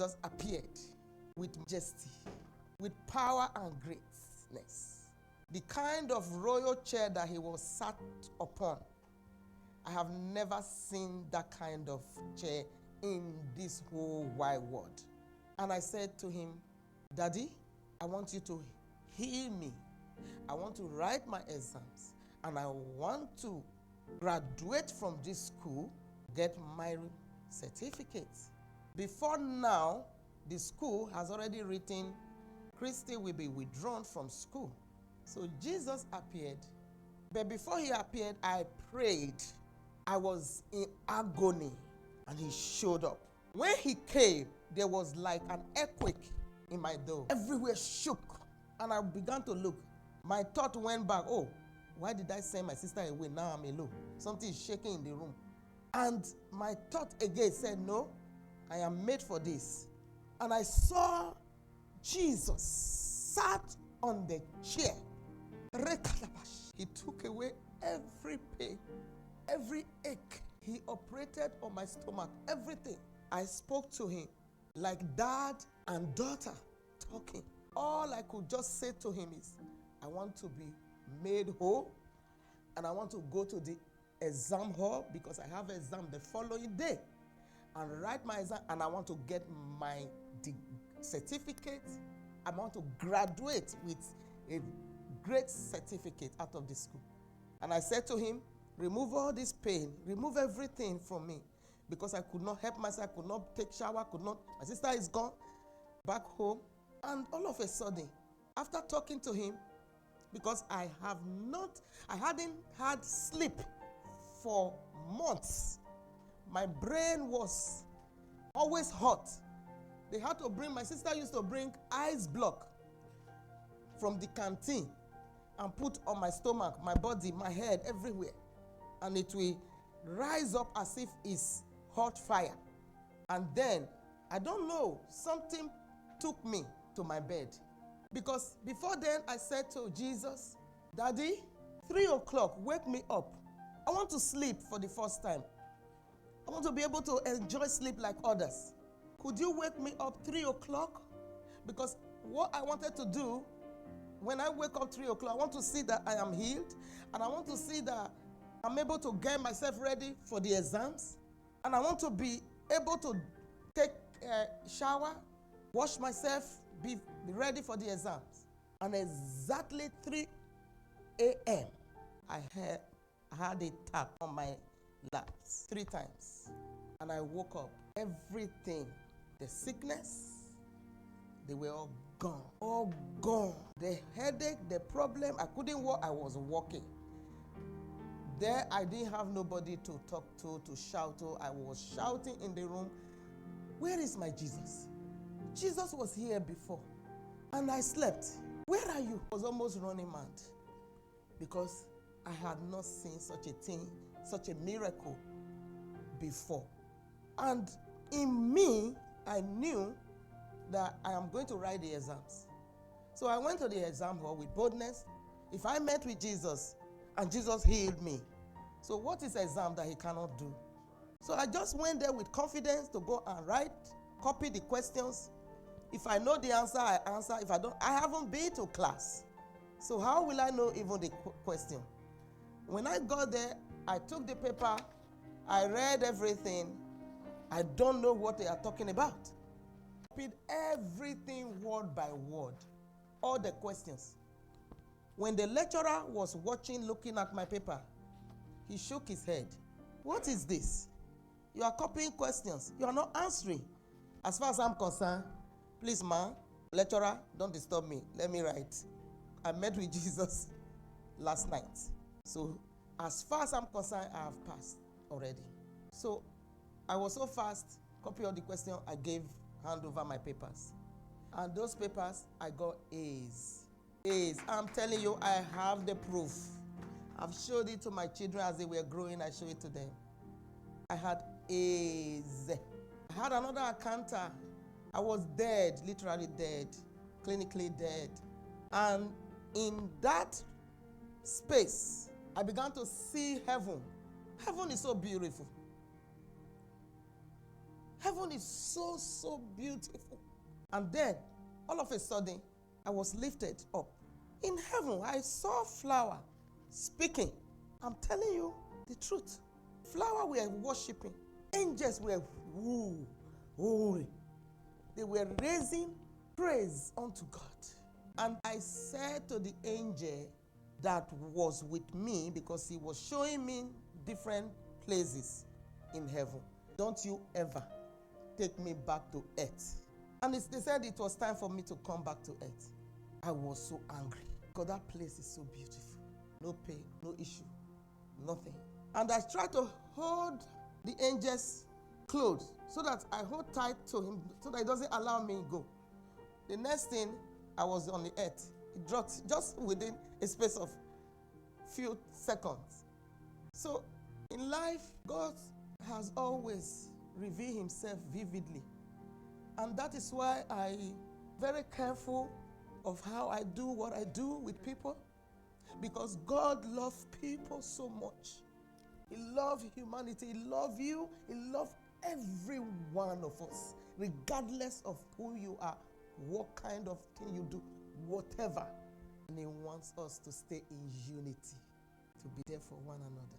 Jesus appeared with majesty, with power and greatness. The kind of royal chair that he was sat upon, I have never seen that kind of chair in this whole wide world. And I said to him, Daddy, I want you to heal me. I want to write my exams, and I want to graduate from this school, get my certificate. Before now, the school has already written, Christy will be withdrawn from school. So Jesus appeared. But before he appeared, I prayed. I was in agony, and he showed up. When he came, there was like an earthquake in my door. Everywhere shook, and I began to look. My thought went back, oh, why did I send my sister away? Now I'm alone. Something is shaking in the room. And my thought again said, no, I am made for this. And I saw Jesus sat on the chair. He took away every pain, every ache. He operated on my stomach, everything. I spoke to him like dad and daughter talking. All I could just say to him is, I want to be made whole, and I want to go to the exam hall because I have an exam the following day and write my exam, and I want to get my certificate. I want to graduate with a great certificate out of the school. And I said to him, remove all this pain, remove everything from me, because I could not help myself, I could not take shower, my sister is gone, back home. And all of a sudden, after talking to him, because I hadn't had sleep for months. My brain was always hot. They had to my sister used to bring ice block from the canteen and put on my stomach, my body, my head, everywhere. And it will rise up as if it's hot fire. And then, I don't know, something took me to my bed. Because before then, I said to Jesus, Daddy, 3 o'clock, wake me up. I want to sleep for the first time. I want to be able to enjoy sleep like others. Could you wake me up 3 o'clock? Because what I wanted to do, when I wake up 3 o'clock, I want to see that I am healed. And I want to see that I'm able to get myself ready for the exams. And I want to be able to take a shower, wash myself, be ready for the exams. And exactly 3 a.m., I had a tap on my laps 3 times. And I woke up. Everything, the sickness, they were all gone. All gone. The headache, the problem, I couldn't walk, I was walking. There, I didn't have nobody to talk to shout to. I was shouting in the room, where is my Jesus? Jesus was here before, and I slept. Where are you? I was almost running mad because I had not seen such a thing, such a miracle before. And in me, I knew that I am going to write the exams. So I went to the exam hall with boldness. If I met with Jesus and Jesus healed me, so what is exam that he cannot do? So I just went there with confidence to go and write, copy the questions. If I know the answer, I answer. If I don't, I haven't been to class. So how will I know even the question? When I got there, I took the paper, I read everything. I don't know what they are talking about. I copied everything word by word, all the questions. When the lecturer was watching, looking at my paper, he shook his head. What is this? You are copying questions. You are not answering. As far as I'm concerned, please, ma'am, lecturer, don't disturb me. Let me write. I met with Jesus last night. So, as far as I'm concerned, I have passed already. So, I was so fast, copy all the questions, I hand over my papers. And those papers, I got A's. A's. I'm telling you, I have the proof. I've showed it to my children as they were growing. I showed it to them. I had A's. I had another encounter. I was dead, literally dead, clinically dead. And in that space, I began to see heaven. Heaven is so beautiful. Heaven is so, so beautiful. And then, all of a sudden, I was lifted up. In heaven, I saw flower speaking. I'm telling you the truth. Flower were worshiping. Angels were holy. They were raising praise unto God. And I said to the angel that was with me, because he was showing me different places in heaven, don't you ever take me back to earth. And they said it was time for me to come back to earth. I was so angry because that place is so beautiful. No pain, no issue, nothing. And I tried to hold the angel's clothes so that I hold tight to him so that he doesn't allow me to go. The next thing, I was on the earth. It dropped just within a space of few seconds. So in life, God has always revealed himself vividly. And that is why I'm very careful of how I do what I do with people, because God loves people so much. He loves humanity. He loves you. He loves every one of us, regardless of who you are, what kind of thing you do, whatever. And he wants us to stay in unity, to be there for one another.